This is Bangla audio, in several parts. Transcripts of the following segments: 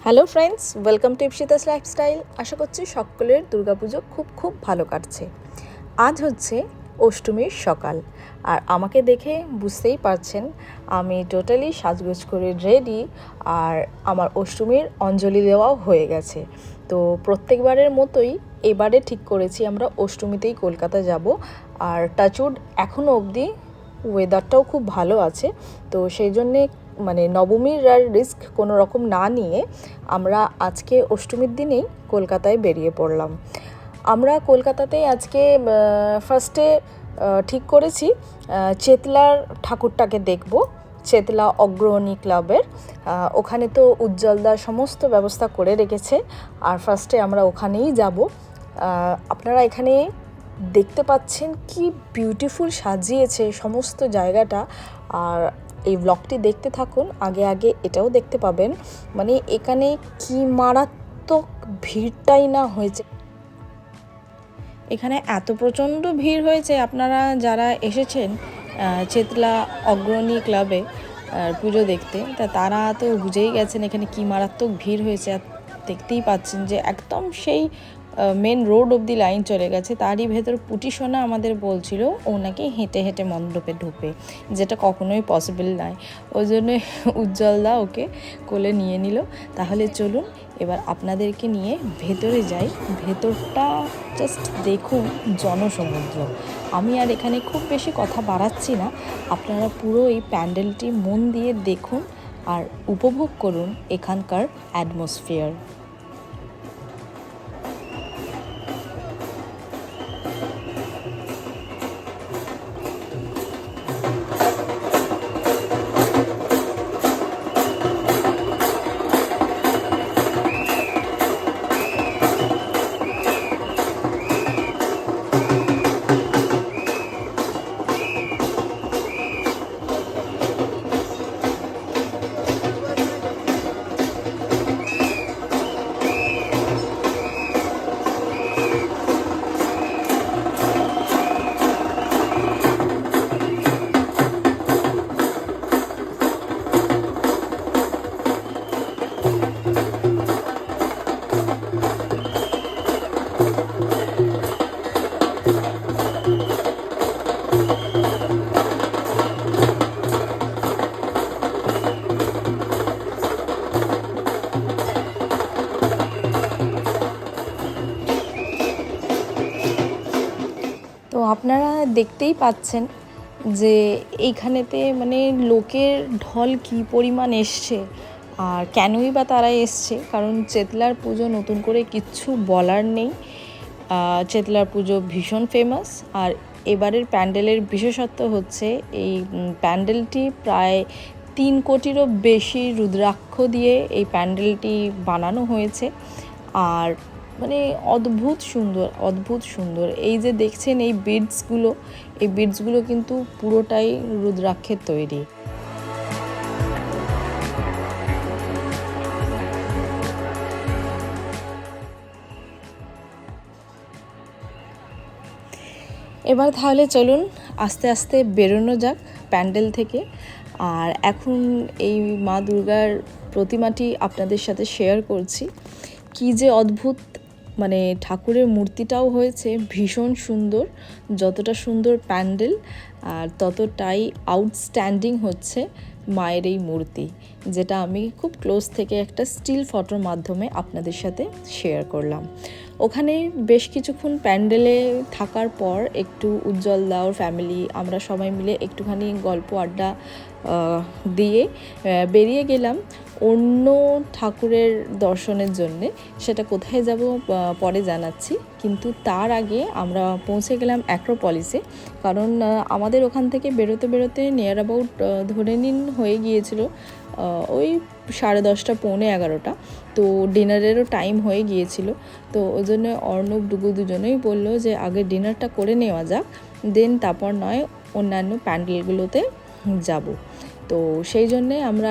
Hello friends, welcome to Ipsita's lifestyle. আশা করছি সকলের দুর্গাপুজো খুব ভালো কাটছে। আজ হচ্ছে অষ্টমীর সকাল, আর আমাকে দেখে বুঝতেই পারছেন আমি টোটালি সাজগোজ করে রেডি, আর আমার অষ্টমীর অঞ্জলি দেওয়াও হয়ে গেছে। তো প্রত্যেকবারের মতোই এবারে ঠিক করেছি আমরা অষ্টমীতেই কলকাতা যাব। আর টাচউড এখনও অবধি ওয়েদারটাও খুব ভালো আছে, তো সেই জন্যে নবমীর আর রিস্ক কোনো রকম না নিয়ে আমরা আজকে অষ্টমীর দিনেই কলকাতায় বেরিয়ে পড়লাম। আমরা কলকাতাতেই আজকে ফার্স্টে ঠিক করেছি চেতলার ঠাকুরটাকে দেখব, চেতলা অগ্রণী ক্লাবের। ওখানে তো উজ্জ্বলদার সমস্ত ব্যবস্থা করে রেখেছে, আর ফার্স্টে আমরা ওখানেই যাব। আপনারা এখানে দেখতে পাচ্ছেন কি বিউটিফুল সাজিয়েছে সমস্ত জায়গাটা। আর এই ব্লগটি দেখতে থাকুন, আগে আগে এটাও দেখতে পাবেন এখানে কি মারাত্মক ভিড়টাই না হয়েছে। এখানে এত প্রচণ্ড ভিড় হয়েছে, আপনারা যারা এসেছেন চেতলা অগ্রণী ক্লাবে পুজো দেখতে, তারা তো বুঝেই গেছেন এখানে কি মারাত্মক ভিড় হয়েছে। আর দেখতেই পাচ্ছেন যে একদম সেই মেন রোড অবধি লাইন চলে গেছে। তারই ভেতর পুটিসোনা আমাদের বলছিল ও নাকি হেঁটে হেঁটে মণ্ডপে ঢুকবে, যেটা কখনোই পসিবল নয়। ওই জন্য উজ্জ্বলদা ওকে কোলে নিয়ে নিল। তাহলে চলুন এবার আপনাদেরকে নিয়ে ভেতরে যাই। ভেতরটা জাস্ট দেখুন, জনসমুদ্র। আমি আর এখানে খুব বেশি কথা বাড়াচ্ছি না, আপনারা পুরো এই প্যান্ডেলটি মন দিয়ে দেখুন আর উপভোগ করুন এখানকার অ্যাটমসফিয়ার। তো আপনারা দেখতেই পাচ্ছেন যে এইখানেতে লোকের ঢল কী পরিমাণ এসছে, আর কেনই বা তারা এসছে, কারণ চেতলার পুজো নতুন করে কিচ্ছু বলার নেই। চেতলার পুজো ভীষণ ফেমাস। আর এবারের প্যান্ডেলের বিশেষত্ব হচ্ছে এই প্যান্ডেলটি প্রায় 3 কোটিরও বেশি রুদ্রাক্ষ দিয়ে এই প্যান্ডেলটি বানানো হয়েছে। আর অদ্ভুত সুন্দর। এই যে দেখছেন এই বিডসগুলো কিন্তু পুরোটাই রুদ্রাক্ষের তৈরি। এবার তাহলে চলুন আস্তে আস্তে বেরোনো যাক প্যান্ডেল থেকে। আর এখন এই মা দুর্গার প্রতিমাটি আপনাদের সাথে শেয়ার করছি। কি যে অদ্ভুত, ঠাকুরের মূর্তিটাও হয়েছে ভীষণ সুন্দর। যতটা সুন্দর প্যান্ডেল, আর ততটাই আউটস্ট্যান্ডিং হচ্ছে মায়ের এই মূর্তি, যেটা আমি খুব ক্লোজ থেকে একটা স্টিল ফটোর মাধ্যমে আপনাদের সাথে শেয়ার করলাম। ওখানে বেশ কিছুক্ষণ প্যান্ডেলে থাকার পর একটু উজ্জ্বলদা ওর ফ্যামিলি, আমরা সবাই মিলে একটুখানি গল্প আড্ডা দিয়ে বেরিয়ে গেলাম অন্য ঠাকুরের দর্শনের জন্যে। সেটা কোথায় যাব পরে জানাচ্ছি, কিন্তু তার আগে আমরা পৌঁছে গেলাম অ্যাক্রোপলিসে। কারণ আমাদের ওখান থেকে বেরোতে নিয়ার অ্যাবাউট ধরে নিন হয়ে গিয়েছিল ওই 10:30 পৌনে 11টা। তো ডিনারেরও টাইম হয়ে গিয়েছিল। তো ওই জন্য অর্ণব ডুগু দুজনেই বললো যে আগে ডিনারটা করে নেওয়া যাক, দেন তারপর নয় অন্যান্য প্যান্ডেলগুলোতে যাব। তো সেই জন্যে আমরা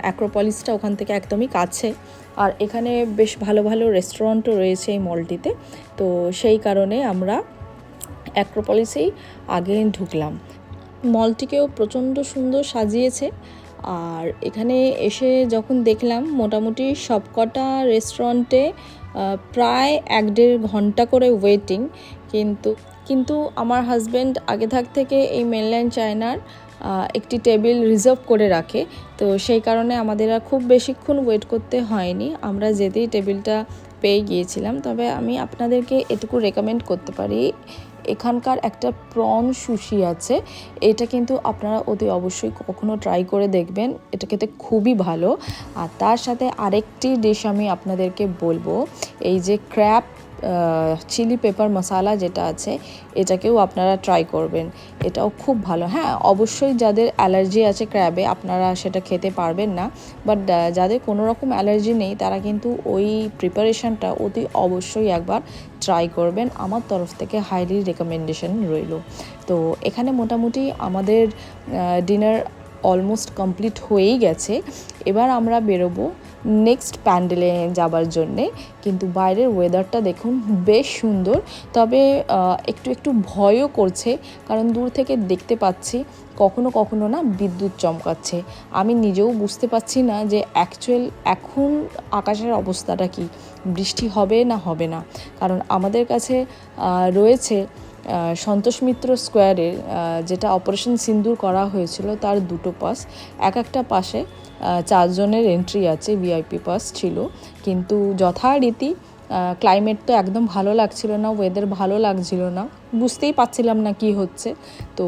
অ্যাক্রোপলিসটা ওখান থেকে একদমই কাছে, আর এখানে বেশ ভালো ভালো রেস্টুরেন্টও রয়েছে এই মলটিতে। তো সেই কারণে আমরা অ্যাক্রোপলিসেই আগে ঢুকলাম। মলটিকেও প্রচণ্ড সুন্দর সাজিয়েছে, আর এখানে এসে যখন দেখলাম মোটামুটি সবকটা রেস্টুরেন্টে প্রায় 1-1.5 ঘন্টা করে ওয়েটিং, কিন্তু আমার হাজব্যান্ড আগে থেকে এই মেনল্যান্ড চায়নার একটি টেবিল রিজার্ভ করে রাখে, তো সেই কারণে আমাদের আর খুব বেশিক্ষণ ওয়েট করতে হয়নি, আমরা যেতেই টেবিলটা পেয়ে গিয়েছিলাম। তবে আমি আপনাদেরকে এটুকু রেকমেন্ড করতে পারি, এখানকার একটা প্রন সুশি আছে, এটা কিন্তু আপনারা অতি অবশ্যই কখনো ট্রাই করে দেখবেন, এটা খেতে খুবই ভালো। আর তার সাথে আরেকটি ডিশ আমি আপনাদেরকে বলবো, এই যে ক্র্যাব চিলি পেপার মশালা যেটা আছে, এটাকেও আপনারা ট্রাই করবেন, এটাও খুব ভালো। হ্যাঁ, অবশ্যই যাদের অ্যালার্জি আছে ক্র্যাবে আপনারা সেটা খেতে পারবেন না, বাট যাদের কোনো রকম অ্যালার্জি নেই তারা কিন্তু ওই প্রিপারেশনটা অতি অবশ্যই একবার ট্রাই করবেন, আমার তরফ থেকে হাইলি রেকমেন্ডেশন রইল। তো এখানে মোটামুটি আমাদের ডিনার অলমোস্ট কমপ্লিট হয়েই গেছে, এবার আমরা বেরোবো নেক্সট প্যান্ডেলে যাবার জন্যে। কিন্তু বাইরের ওয়েদারটা দেখুন বেশ সুন্দর, তবে একটু ভয়ও করছে, কারণ দূর থেকে দেখতে পাচ্ছি কখনো কখনো না বিদ্যুৎ চমকাচ্ছে, আমি নিজেও বুঝতে পারছি না যে অ্যাকচুয়াল এখন আকাশের অবস্থাটা কি, বৃষ্টি হবে না হবে না। কারণ আমাদের কাছে রয়েছে সন্তোষ মিত্র স্কোয়ারের যেটা অপারেশন সিন্দুর করা হয়েছিল তার 2টো পাস, একটা পাশে 4 জনের এন্ট্রি আছে, ভিআইপি পাস ছিল, কিন্তু যথারীতি ক্লাইমেট তো একদম ভালো লাগছিল না, ওয়েদার ভালো লাগছিল না, বুঝতেই পারছিলাম না কি হচ্ছে, তো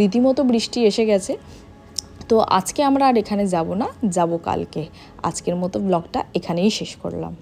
রীতিমতো বৃষ্টি এসে গেছে। তো আজকে আমরা আর এখানে যাব না, যাব কালকে। আজকের মতো ব্লগটা এখানেই শেষ করলাম।